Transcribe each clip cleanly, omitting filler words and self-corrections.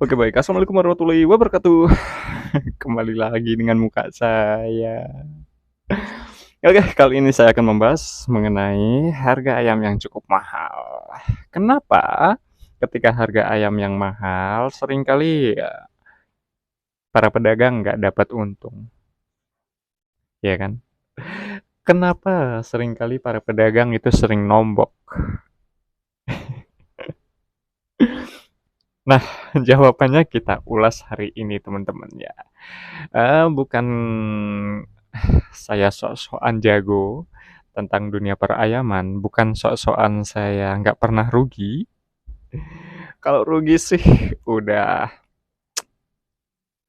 Oke baik, assalamualaikum warahmatullahi wabarakatuh. Kembali lagi dengan muka saya. Oke, kali ini saya akan membahas mengenai harga ayam yang cukup mahal. Kenapa ketika harga ayam yang mahal seringkali ya, para pedagang nggak dapat untung, ya kan? Kenapa seringkali para pedagang itu sering nombok? Nah, jawabannya kita ulas hari ini teman-teman ya. Bukan saya sok-sokan jago tentang dunia perayaman, bukan sok-sokan saya nggak pernah rugi. Kalau rugi sih udah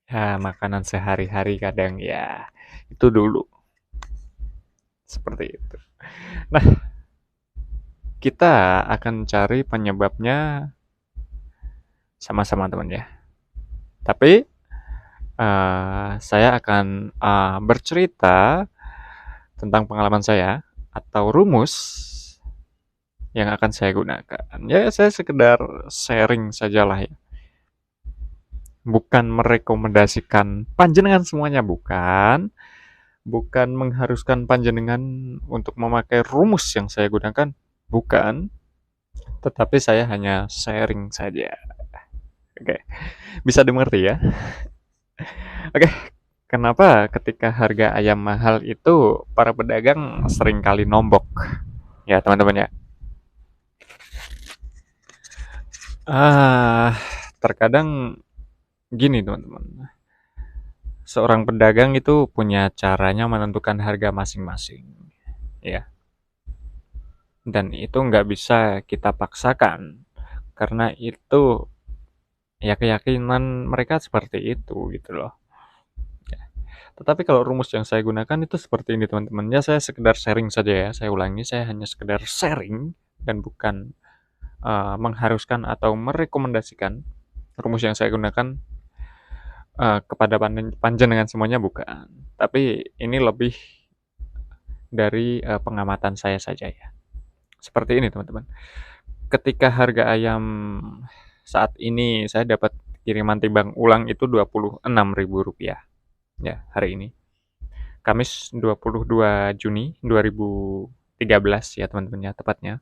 ya makanan sehari-hari kadang ya, itu dulu, seperti itu. Nah, kita akan cari penyebabnya sama-sama teman ya. Tapi saya akan bercerita tentang pengalaman saya atau rumus yang akan saya gunakan. Ya, saya sekedar sharing sajalah ya. Bukan merekomendasikan panjenengan semuanya, bukan. Bukan mengharuskan panjenengan untuk memakai rumus yang saya gunakan, bukan. Tetapi saya hanya sharing saja. Oke, bisa dimengerti ya? Oke, kenapa ketika harga ayam mahal itu para pedagang sering kali nombok? Ya, teman-teman ya. Ah, terkadang gini, teman-teman. Seorang pedagang itu punya caranya menentukan harga masing-masing, ya. Dan itu nggak bisa kita paksakan, karena itu ya keyakinan mereka seperti itu gitu loh. Ya. Tetapi kalau rumus yang saya gunakan itu seperti ini teman-teman. Ya saya sekedar sharing saja ya. Saya ulangi, saya hanya sekedar sharing dan bukan mengharuskan atau merekomendasikan rumus yang saya gunakan kepada panjenengan semuanya bukan. Tapi ini lebih dari pengamatan saya saja ya. Seperti ini teman-teman. Ketika harga ayam saat ini saya dapat kiriman timbang ulang itu Rp26.000 ya hari ini. Kamis 22 Juni 2013 ya teman-teman ya tepatnya.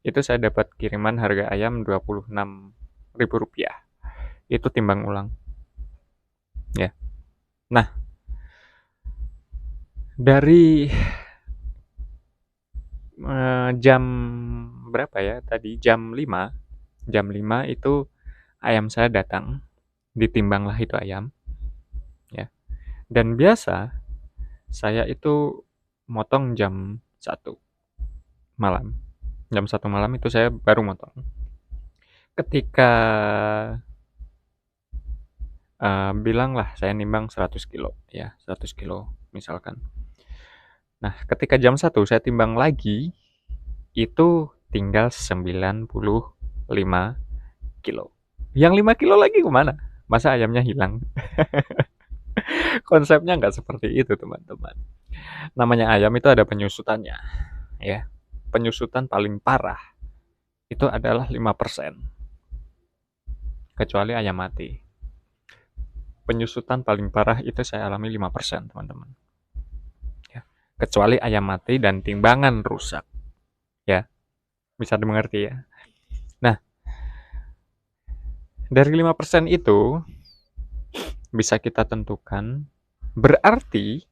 Itu saya dapat kiriman harga ayam Rp26.000. Itu timbang ulang ya. Nah, dari jam berapa ya tadi? Jam 5 itu ayam saya datang, ditimbanglah itu ayam ya. Dan biasa saya itu motong jam 1 malam. Jam 1 malam itu saya baru motong. Ketika bilanglah saya nimbang 100 kilo ya, 100 kilo misalkan. Nah, ketika jam 1 saya timbang lagi, itu tinggal 95 kilo. Yang 5 kilo lagi kemana? Masa ayamnya hilang? Konsepnya nggak seperti itu, teman-teman. Namanya ayam itu ada penyusutannya, ya. Penyusutan paling parah itu adalah 5%, kecuali ayam mati. Penyusutan paling parah itu saya alami 5%, teman-teman. Ya. Kecuali ayam mati dan timbangan rusak, ya. Bisa dimengerti ya. Nah, dari 5% itu bisa kita tentukan berarti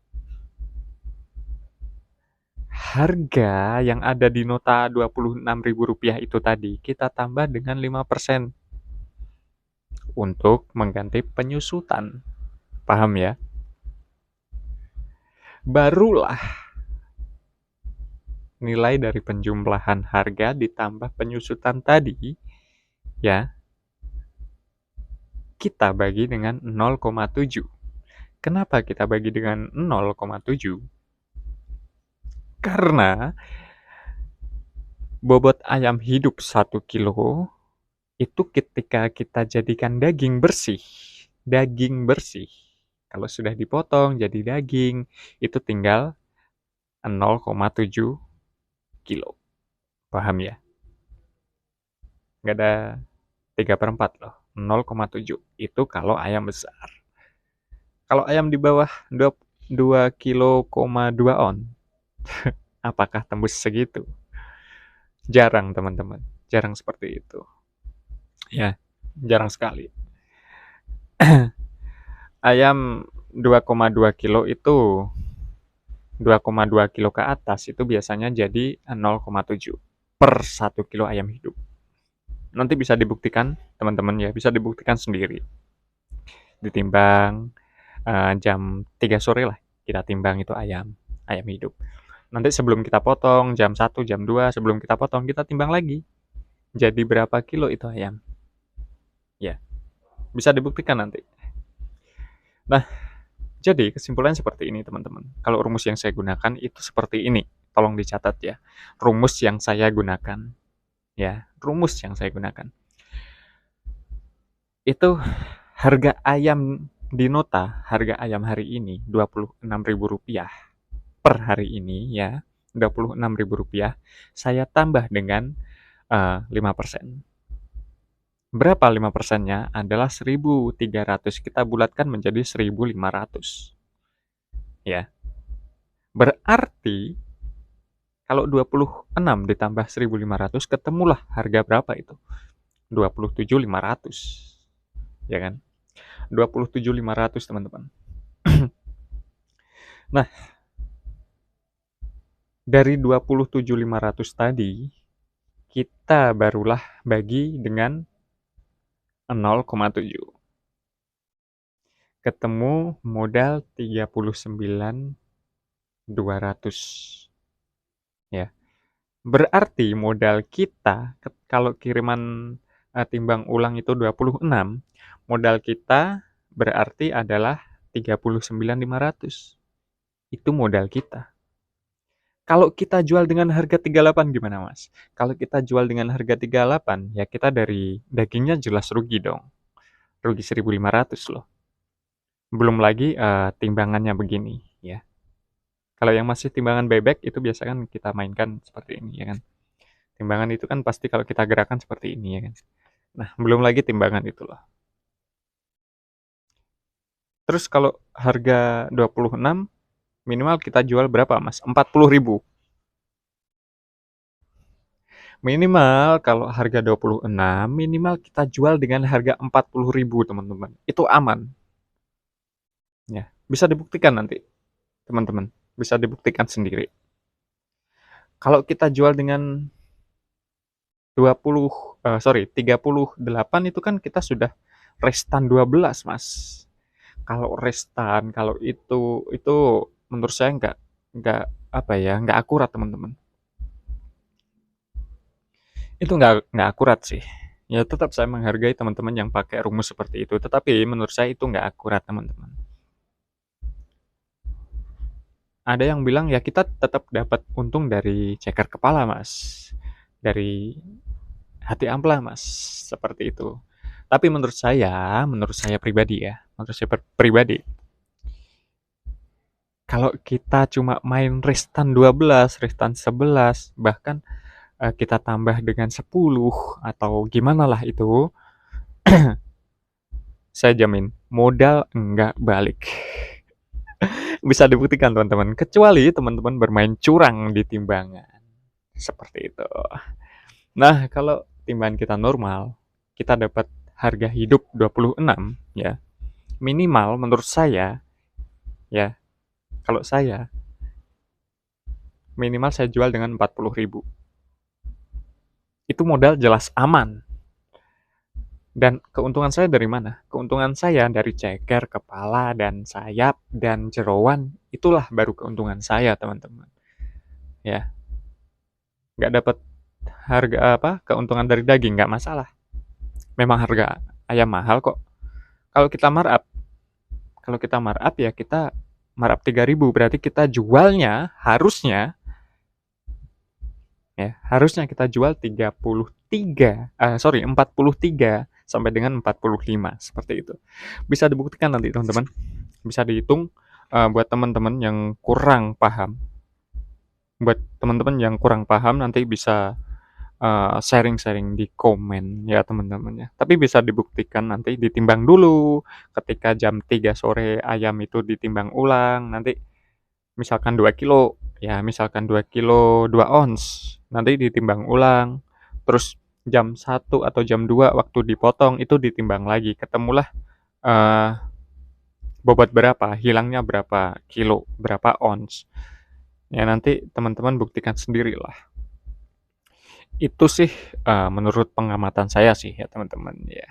harga yang ada di nota Rp26.000 itu tadi kita tambah dengan 5% untuk mengganti penyusutan. Paham ya? Barulah nilai dari penjumlahan harga ditambah penyusutan tadi ya kita bagi dengan 0,7. Kenapa kita bagi dengan 0,7? Karena bobot ayam hidup 1 kilo itu ketika kita jadikan daging bersih, kalau sudah dipotong jadi daging, itu tinggal 0,7 kilo. Paham ya? Nggak ada 3/4 loh. 0,7. Itu kalau ayam besar. Kalau ayam di bawah 2 kilo, 2 on, apakah tembus segitu? Jarang, teman-teman. Jarang seperti itu. Ya, jarang sekali. Ayam 2,2 kilo itu 2,2 kilo ke atas itu biasanya jadi 0,7 per 1 kilo ayam hidup. Nanti bisa dibuktikan, teman-teman ya, bisa dibuktikan sendiri. Ditimbang jam 3 sore lah, kita timbang itu ayam hidup. Nanti sebelum kita potong, jam 1, jam 2, sebelum kita potong, kita timbang lagi. Jadi berapa kilo itu ayam? Ya, bisa dibuktikan nanti. Nah, jadi kesimpulannya seperti ini, teman-teman. Kalau rumus yang saya gunakan itu seperti ini. Tolong dicatat ya. Rumus yang saya gunakan. Ya, rumus yang saya gunakan. Itu harga ayam di nota, harga ayam hari ini Rp26.000 per hari ini ya. Rp26.000 saya tambah dengan 5%. Berapa 5%-nya? Adalah 1.300. Kita bulatkan menjadi 1.500. Ya. Berarti kalau 26 ditambah 1.500 ketemulah harga berapa itu? 27.500. Ya kan? 27.500, teman-teman. Nah, dari 27.500 tadi kita barulah bagi dengan 0,7. Ketemu modal 39.200. Ya. Berarti modal kita kalau kiriman timbang ulang itu 26, modal kita berarti adalah 39.500. Itu modal kita. Kalau kita jual dengan harga 38 gimana, Mas? Kalau kita jual dengan harga 38, ya kita dari dagingnya jelas rugi dong. Rugi 1.500 loh. Belum lagi timbangannya begini, ya. Kalau yang masih timbangan bebek itu biasa kan kita mainkan seperti ini, ya kan. Timbangan itu kan pasti kalau kita gerakan seperti ini, ya kan. Nah, belum lagi timbangan itu loh. Terus kalau harga 26, minimal kita jual berapa, Mas? 40.000. Minimal kalau harga 26, minimal kita jual dengan harga 40.000, teman-teman. Itu aman. Ya, bisa dibuktikan nanti, teman-teman. Bisa dibuktikan sendiri. Kalau kita jual dengan 38 itu kan kita sudah restan 12, Mas. Kalau restan, kalau itu menurut saya nggak apa ya, nggak akurat, teman-teman. Itu nggak akurat sih. Ya tetap saya menghargai teman-teman yang pakai rumus seperti itu, tetapi menurut saya itu nggak akurat, teman-teman. Ada yang bilang ya kita tetap dapat untung dari ceker kepala, Mas. Dari hati ampela, Mas. Seperti itu. Tapi menurut saya pribadi ya, menurut saya pribadi, kalau kita cuma main restan 12, restan 11, bahkan kita tambah dengan 10 atau gimana lah itu, saya jamin modal enggak balik. Bisa dibuktikan, teman-teman. Kecuali teman-teman bermain curang di timbangan. Seperti itu. Nah, kalau timbangan kita normal, kita dapat harga hidup 26 ya. Minimal menurut saya ya, kalau saya minimal saya jual dengan 40.000. Itu modal jelas aman. Dan keuntungan saya dari mana? Keuntungan saya dari ceker, kepala, dan sayap, dan jeroan. Itulah baru keuntungan saya, teman-teman. Ya, nggak dapat harga keuntungan dari daging, nggak masalah. Memang harga ayam mahal kok. Kalau kita markup, ya kita markup 3.000, berarti kita jualnya harusnya kita jual 43 sampai dengan 45 seperti itu. Bisa dibuktikan nanti, teman-teman. Bisa dihitung buat teman-teman yang kurang paham. Buat teman-teman yang kurang paham nanti bisa sharing-sharing di komen ya teman-teman ya. Tapi bisa dibuktikan nanti ditimbang dulu, ketika jam 3 sore ayam itu ditimbang ulang, nanti misalkan 2 kilo, ya misalkan 2 kilo 2 ons, nanti ditimbang ulang, terus jam 1 atau jam 2 waktu dipotong itu ditimbang lagi, ketemulah, eee, bobot berapa, hilangnya berapa kilo, berapa ons. Ya nanti teman-teman buktikan sendirilah. Itu sih, menurut pengamatan saya sih ya teman-teman ya.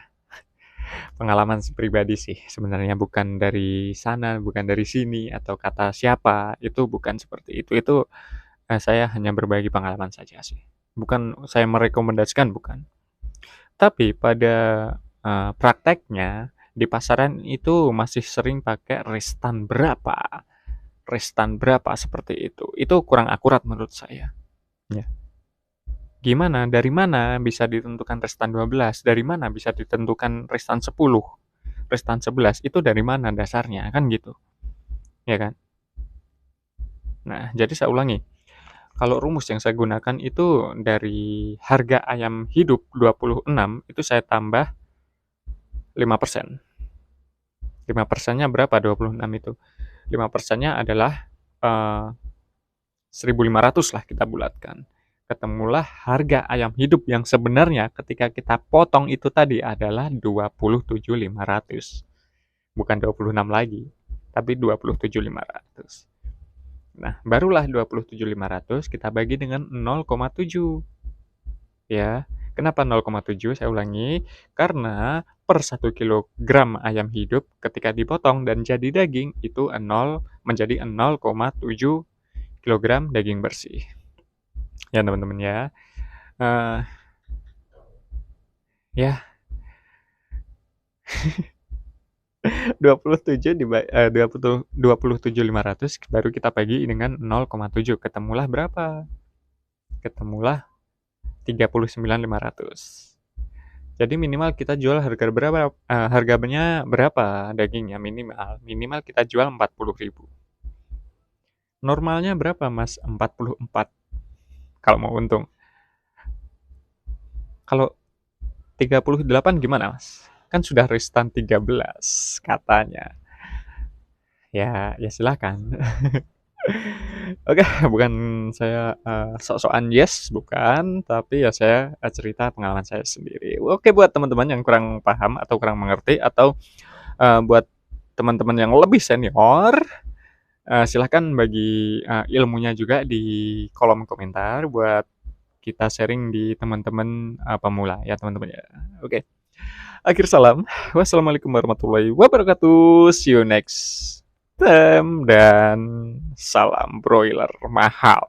Pengalaman pribadi sih sebenarnya, bukan dari sana, bukan dari sini, atau kata siapa, itu bukan seperti itu. Itu, saya hanya berbagi pengalaman saja sih. Bukan saya merekomendasikan, bukan. Tapi pada, prakteknya di pasaran itu masih sering pakai restan berapa seperti itu. Itu kurang akurat menurut saya, ya. Gimana, dari mana bisa ditentukan restan 12? Dari mana bisa ditentukan restan 10? Restan 11? Itu dari mana dasarnya? Kan gitu, ya kan? Nah, jadi saya ulangi, kalau rumus yang saya gunakan itu dari harga ayam hidup 26 itu saya tambah 5%. 5%-nya berapa 26 itu? 5%-nya adalah, 1.500 lah kita bulatkan. Ketemulah harga ayam hidup yang sebenarnya ketika kita potong itu tadi adalah 27.500. Bukan 26 lagi, tapi 27.500. Nah, barulah 27.500 kita bagi dengan 0,7. Ya, kenapa 0,7? Saya ulangi, karena per 1 kilogram ayam hidup ketika dipotong dan jadi daging itu menjadi 0,7 kilogram daging bersih. Ya teman-teman ya. Ya 27.500 baru kita bagi dengan 0,7, ketemulah berapa? Ketemulah 39.500. Jadi minimal kita jual harga berapa, harganya berapa dagingnya minimal kita jual 40.000. Normalnya berapa Mas? 44 kalau mau untung. Kalau 38 gimana Mas? Kan sudah restan 13 katanya. Ya silakan. Oke, bukan saya, sok-sokan yes, bukan, tapi ya saya, cerita pengalaman saya sendiri. Oke, buat teman-teman yang kurang paham atau kurang mengerti atau, buat teman-teman yang lebih senior, silahkan bagi, ilmunya juga di kolom komentar buat kita sharing di teman-teman, pemula ya teman-teman ya. Oke, akhir salam, wassalamualaikum warahmatullahi wabarakatuh, see you next time, dan salam broiler mahal.